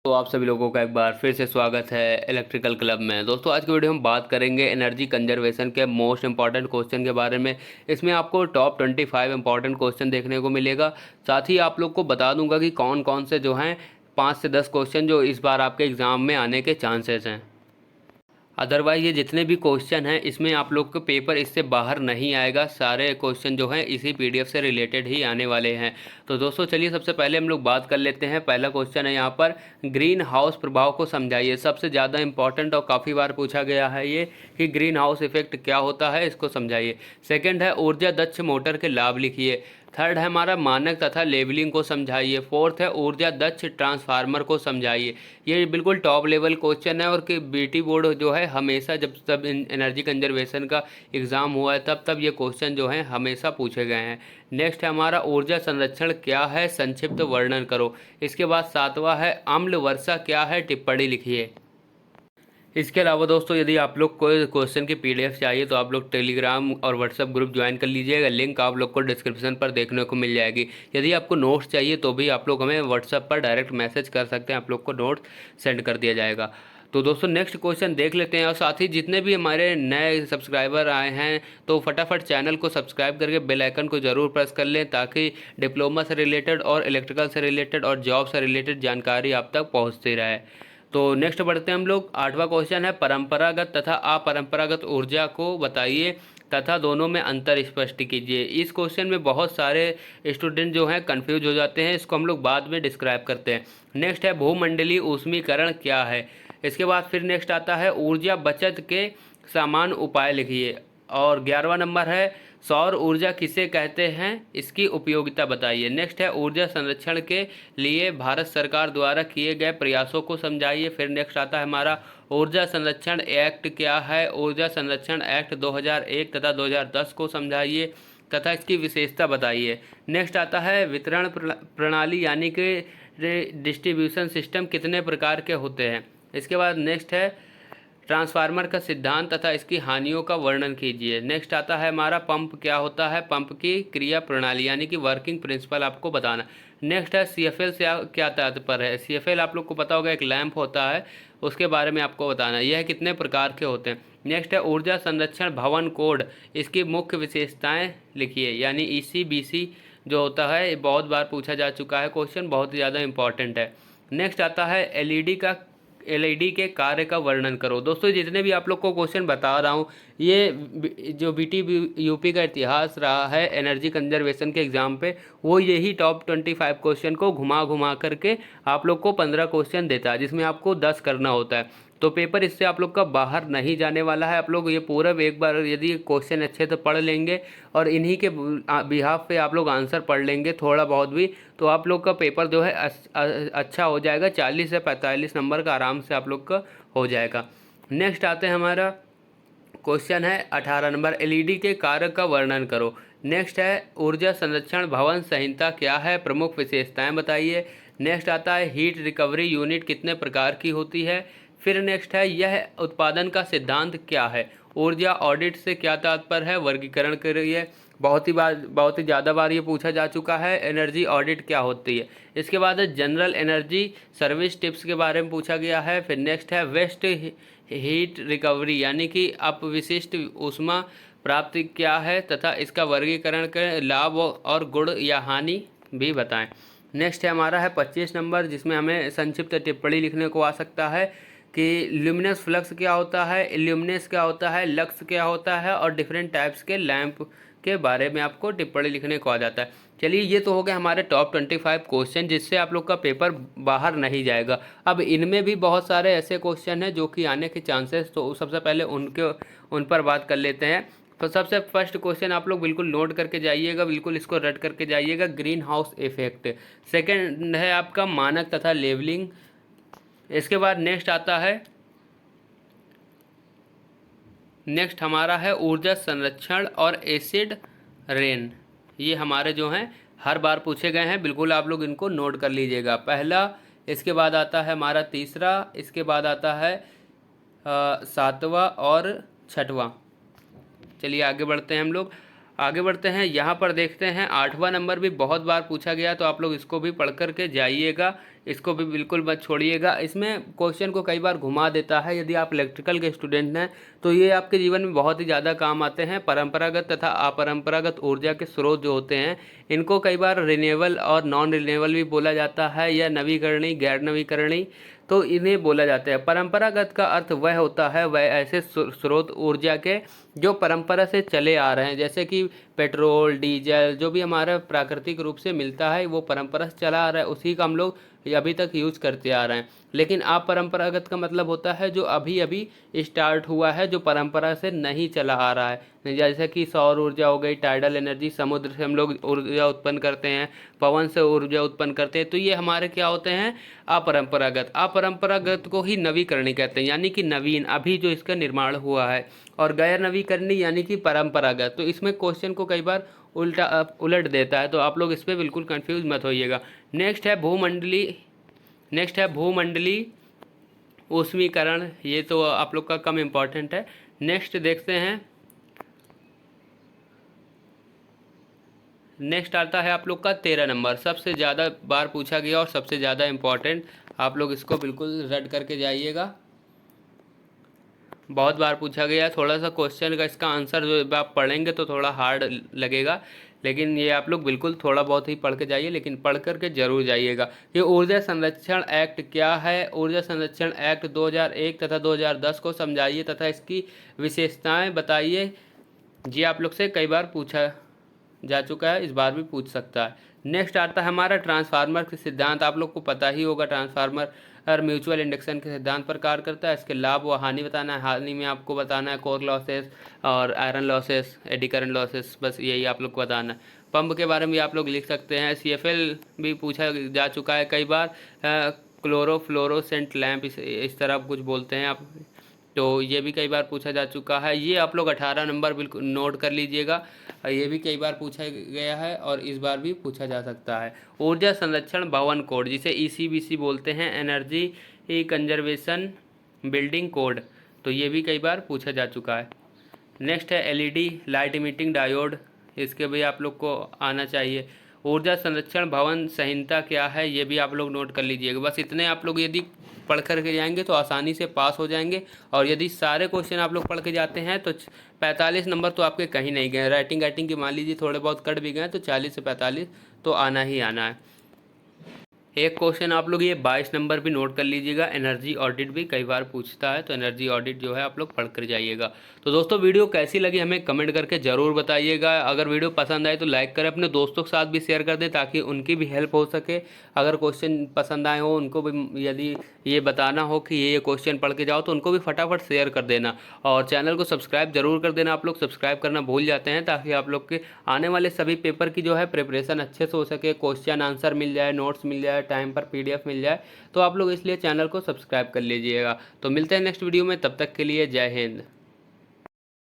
तो आप सभी लोगों का एक बार फिर से स्वागत है इलेक्ट्रिकल क्लब में। दोस्तों आज की वीडियो में बात करेंगे एनर्जी कंजर्वेशन के मोस्ट इंपॉर्टेंट क्वेश्चन के बारे में। इसमें आपको टॉप 25 इंपॉर्टेंट क्वेश्चन देखने को मिलेगा। साथ ही आप लोग को बता दूंगा कि कौन कौन से जो हैं 5 से 10 क्वेश्चन जो इस बार आपके एग्ज़ाम में आने के चांसेस हैं। अदरवाइज ये जितने भी क्वेश्चन हैं इसमें आप लोग का पेपर इससे बाहर नहीं आएगा। सारे क्वेश्चन जो हैं इसी पीडीएफ से रिलेटेड ही आने वाले हैं। तो दोस्तों चलिए सबसे पहले हम लोग बात कर लेते हैं। पहला क्वेश्चन है यहाँ पर, ग्रीन हाउस प्रभाव को समझाइए। सबसे ज़्यादा इंपॉर्टेंट और काफ़ी बार पूछा गया है ये कि ग्रीन हाउस इफेक्ट क्या होता है, इसको समझाइए। सेकेंड है ऊर्जा दक्ष मोटर के लाभ लिखिए। थर्ड है हमारा मानक तथा लेबलिंग को समझाइए। फोर्थ है ऊर्जा दक्ष ट्रांसफार्मर को समझाइए। ये बिल्कुल टॉप लेवल क्वेश्चन है और कि बीटी बोर्ड जो है हमेशा जब तब एनर्जी कंजर्वेशन का एग्ज़ाम हुआ है तब ये क्वेश्चन जो है हमेशा पूछे गए हैं। नेक्स्ट है हमारा ऊर्जा संरक्षण क्या है, संक्षिप्त वर्णन करो। इसके बाद सातवां है अम्ल वर्षा क्या है, टिप्पणी लिखिए। इसके अलावा दोस्तों यदि आप लोग को क्वेश्चन की पीडीएफ चाहिए तो आप लोग टेलीग्राम और व्हाट्सएप ग्रुप ज्वाइन कर लीजिएगा। लिंक आप लोग को डिस्क्रिप्शन पर देखने को मिल जाएगी। यदि आपको नोट्स चाहिए तो भी आप लोग हमें व्हाट्सएप पर डायरेक्ट मैसेज कर सकते हैं, आप लोग को नोट सेंड कर दिया जाएगा। तो दोस्तों नेक्स्ट क्वेश्चन देख लेते हैं। और साथ ही जितने भी हमारे नए सब्सक्राइबर आए हैं तो फटाफट चैनल को सब्सक्राइब करके बेल आइकन को ज़रूर प्रेस कर लें ताकि डिप्लोमा से रिलेटेड और इलेक्ट्रिकल से रिलेटेड और जॉब से रिलेटेड जानकारी आप तक पहुँचती रहे। तो नेक्स्ट बढ़ते हैं हम लोग। आठवां क्वेश्चन है, परंपरागत तथा अपरंपरागत ऊर्जा को बताइए तथा दोनों में अंतर स्पष्ट कीजिए। इस क्वेश्चन में बहुत सारे स्टूडेंट जो हैं कंफ्यूज हो जाते हैं, इसको हम लोग बाद में डिस्क्राइब करते हैं। नेक्स्ट है भूमंडलीय ऊष्मीकरण क्या है। इसके बाद फिर नेक्स्ट आता है ऊर्जा बचत के सामान्य उपाय लिखिए। और 11वां नंबर है सौर ऊर्जा किसे कहते हैं, इसकी उपयोगिता बताइए। नेक्स्ट है ऊर्जा संरक्षण के लिए भारत सरकार द्वारा किए गए प्रयासों को समझाइए। फिर नेक्स्ट आता है हमारा ऊर्जा संरक्षण एक्ट क्या है, ऊर्जा संरक्षण एक्ट 2001 तथा 2010 को समझाइए तथा इसकी विशेषता बताइए। नेक्स्ट आता है वितरण प्रणाली यानी कि डिस्ट्रीब्यूशन सिस्टम कितने प्रकार के होते हैं। इसके बाद नेक्स्ट है ट्रांसफार्मर का सिद्धांत तथा इसकी हानियों का वर्णन कीजिए। नेक्स्ट आता है हमारा पंप क्या होता है, पंप की क्रिया प्रणाली यानी कि वर्किंग प्रिंसिपल आपको बताना। नेक्स्ट है सीएफएल से क्या तात्पर्य है। सीएफएल आप लोग को पता होगा एक लैंप होता है, उसके बारे में आपको बताना यह कितने प्रकार के होते हैं। नेक्स्ट है ऊर्जा संरक्षण भवन कोड, इसकी मुख्य विशेषताएं लिखिए। यानी ईसीबीसी जो होता है बहुत बार पूछा जा चुका है क्वेश्चन, बहुत ज़्यादा इंपॉर्टेंट है। नेक्स्ट आता है एलईडी के कार्य का वर्णन करो। दोस्तों जितने भी आप लोग को क्वेश्चन बता रहा हूँ ये जो बीटी यूपी का इतिहास रहा है एनर्जी कंजर्वेशन के एग्ज़ाम पे, वो यही टॉप 25 क्वेश्चन को घुमा घुमा करके आप लोग को 15 क्वेश्चन देता है जिसमें आपको 10 करना होता है। तो पेपर इससे आप लोग का बाहर नहीं जाने वाला है। आप लोग ये पूरा एक बार यदि क्वेश्चन अच्छे से पढ़ लेंगे और इन्हीं के बिहाफ पे आप लोग आंसर पढ़ लेंगे थोड़ा बहुत भी, तो आप लोग का पेपर जो है अच्छा हो जाएगा। 40 से 45 नंबर का आराम से आप लोग का हो जाएगा। नेक्स्ट आते हैं हमारा क्वेश्चन है 18 नंबर, एलईडी के कार्य का वर्णन करो। नेक्स्ट है ऊर्जा संरक्षण भवन संहिता क्या है, प्रमुख विशेषताएं बताइए। नेक्स्ट आता है हीट रिकवरी यूनिट कितने प्रकार की होती है। फिर नेक्स्ट है यह उत्पादन का सिद्धांत क्या है। ऊर्जा ऑडिट से क्या तात्पर्य है, वर्गीकरण करिए। बहुत ही ज़्यादा बार ये पूछा जा चुका है एनर्जी ऑडिट क्या होती है। इसके बाद जनरल एनर्जी सर्विस टिप्स के बारे में पूछा गया है। फिर नेक्स्ट है वेस्ट हीट रिकवरी यानी कि अपविशिष्ट ऊष्मा प्राप्ति क्या है तथा इसका वर्गीकरण करें, लाभ और गुण या हानि भी बताएं। नेक्स्ट है हमारा है 25 नंबर जिसमें हमें संक्षिप्त टिप्पणी लिखने को आ सकता है कि ल्यूमिनस फ्लक्स क्या होता है, इल्यूमिनेस क्या होता है, लक्स क्या होता है और डिफरेंट टाइप्स के लैंप के बारे में आपको टिप्पणी लिखने को आ जाता है। चलिए ये तो हो गए हमारे टॉप 25 क्वेश्चन जिससे आप लोग का पेपर बाहर नहीं जाएगा। अब इनमें भी बहुत सारे ऐसे क्वेश्चन हैं जो कि आने के चांसेस, तो सबसे पहले उन पर बात कर लेते हैं। तो सबसे फर्स्ट क्वेश्चन आप लोग बिल्कुल नोट करके जाइएगा, बिल्कुल इसको रट करके जाइएगा, ग्रीन हाउस इफेक्ट। सेकेंड है आपका मानक तथा लेवलिंग। इसके बाद नेक्स्ट हमारा है ऊर्जा संरक्षण और एसिड रेन। ये हमारे जो हैं हर बार पूछे गए हैं, बिल्कुल आप लोग इनको नोट कर लीजिएगा पहला। इसके बाद आता है हमारा तीसरा, इसके बाद आता है सातवां और छठवां। चलिए आगे बढ़ते हैं हम लोग, आगे बढ़ते हैं। यहाँ पर देखते हैं 8वां नंबर भी बहुत बार पूछा गया तो आप लोग इसको भी पढ़ कर के जाइएगा। इसको भी बिल्कुल मत छोड़िएगा। इसमें क्वेश्चन को कई बार घुमा देता है। यदि आप इलेक्ट्रिकल के स्टूडेंट हैं तो ये आपके जीवन में बहुत ही ज़्यादा काम आते हैं। परंपरागत तथा अपरंपरागत ऊर्जा के स्रोत जो होते हैं इनको कई बार रिन्यूएबल और नॉन रिन्यूएबल भी बोला जाता है, या नवीकरणीय, गैर नवीकरणीय, तो इन्हें बोला जाता है। परंपरागत का अर्थ वह होता है वह ऐसे स्रोत ऊर्जा के जो परंपरा से चले आ रहे हैं, जैसे कि पेट्रोल, डीजल, जो भी हमारा प्राकृतिक रूप से मिलता है वो परंपरा से चला आ रहा है, उसी का हम लोग अभी तक यूज करते आ रहे हैं। लेकिन अपरंपरागत का मतलब होता है जो अभी अभी स्टार्ट हुआ है, जो परंपरा से नहीं चला आ रहा है, जैसे कि सौर ऊर्जा हो गई, टाइडल एनर्जी, समुद्र से हम लोग ऊर्जा उत्पन्न करते हैं, पवन से ऊर्जा उत्पन्न करते हैं, तो ये हमारे क्या होते हैं, अपरंपरागत। अपरंपरागत को ही नवीकरणीय कहते हैं, यानी कि नवीन, अभी जो इसका निर्माण हुआ है। और गैर नवीकरणीय यानी कि परंपरागत। तो इसमें क्वेश्चन को कई बार उलट देता है, तो आप लोग इस पर बिल्कुल कंफ्यूज मत होइएगा। नेक्स्ट है भूमंडलीय ऊष्मीकरण। ये तो आप लोग का कम इम्पॉर्टेंट है। नेक्स्ट देखते हैं, नेक्स्ट आता है आप लोग का 13 नंबर, सबसे ज़्यादा बार पूछा गया और सबसे ज़्यादा इम्पॉर्टेंट। आप लोग इसको बिल्कुल रट करके जाइएगा, बहुत बार पूछा गया है। थोड़ा सा क्वेश्चन का इसका आंसर जो आप पढ़ेंगे तो थोड़ा हार्ड लगेगा, लेकिन ये आप लोग बिल्कुल थोड़ा बहुत ही पढ़ के जाइए, लेकिन पढ़ करके जरूर जाइएगा। ये ऊर्जा संरक्षण एक्ट क्या है? ऊर्जा संरक्षण एक्ट 2001 तथा 2010 को समझाइए तथा इसकी विशेषताएं बताइए। ये आप लोग से कई बार पूछा जा चुका है, इस बार भी पूछ सकता है। नेक्स्ट आता है हमारा ट्रांसफार्मर के सिद्धांत। आप लोग को पता ही होगा ट्रांसफार्मर म्यूचुअल इंडक्शन के सिद्धांत पर कार्य करता है। इसके लाभ व हानि बताना है। हानि में आपको बताना है कोर लॉसेस और iron losses, eddy current losses, बस यही आप लोग को बताना है। पंप के बारे में आप लोग लिख सकते हैं। CFL भी पूछा जा चुका है कई बार। क्लोरोफ्लोरोसेंट लैंप, इस तरह कुछ बोलते हैं आप, तो ये भी कई बार पूछा जा चुका है। ये आप लोग 18 नंबर बिल्कुल नोट कर लीजिएगा, ये भी कई बार पूछा गया है और इस बार भी पूछा जा सकता है। ऊर्जा संरक्षण भवन कोड, जिसे ECBC बोलते हैं, एनर्जी कंजर्वेशन बिल्डिंग कोड, तो ये भी कई बार पूछा जा चुका है। नेक्स्ट है LED लाइट इमिटिंग डायोड, इसके भी आप लोग को आना चाहिए। ऊर्जा संरक्षण भवन संहिता क्या है, ये भी आप लोग नोट कर लीजिएगा। बस इतने आप लोग यदि पढ़ कर के जाएंगे तो आसानी से पास हो जाएंगे। और यदि सारे क्वेश्चन आप लोग पढ़ के जाते हैं तो 45 नंबर तो आपके कहीं नहीं गए। राइटिंग की मान लीजिए थोड़े बहुत कट भी गए तो 40 से 45 तो आना ही आना है। एक क्वेश्चन आप लोग ये 22 नंबर भी नोट कर लीजिएगा, एनर्जी ऑडिट भी कई बार पूछता है, तो एनर्जी ऑडिट जो है आप लोग पढ़ कर जाइएगा। तो दोस्तों वीडियो कैसी लगी हमें कमेंट करके ज़रूर बताइएगा। अगर वीडियो पसंद आए तो लाइक करें, अपने दोस्तों के साथ भी शेयर कर दें ताकि उनकी भी हेल्प हो सके। अगर क्वेश्चन पसंद आए हो उनको भी यदि ये बताना हो कि ये क्वेश्चन पढ़ के जाओ तो उनको भी फटाफट शेयर कर देना। और चैनल को सब्सक्राइब जरूर कर देना। आप लोग सब्सक्राइब करना भूल जाते हैं, ताकि आप लोग के आने वाले सभी पेपर की जो है प्रिपरेशन अच्छे से हो सके, क्वेश्चन आंसर मिल जाए, नोट्स मिल जाए, टाइम पर PDF मिल जाए। तो आप लोग इसलिए चैनल को सब्सक्राइब कर लीजिएगा। तो मिलते हैं नेक्स्ट वीडियो में, तब तक के लिए जय हिंद।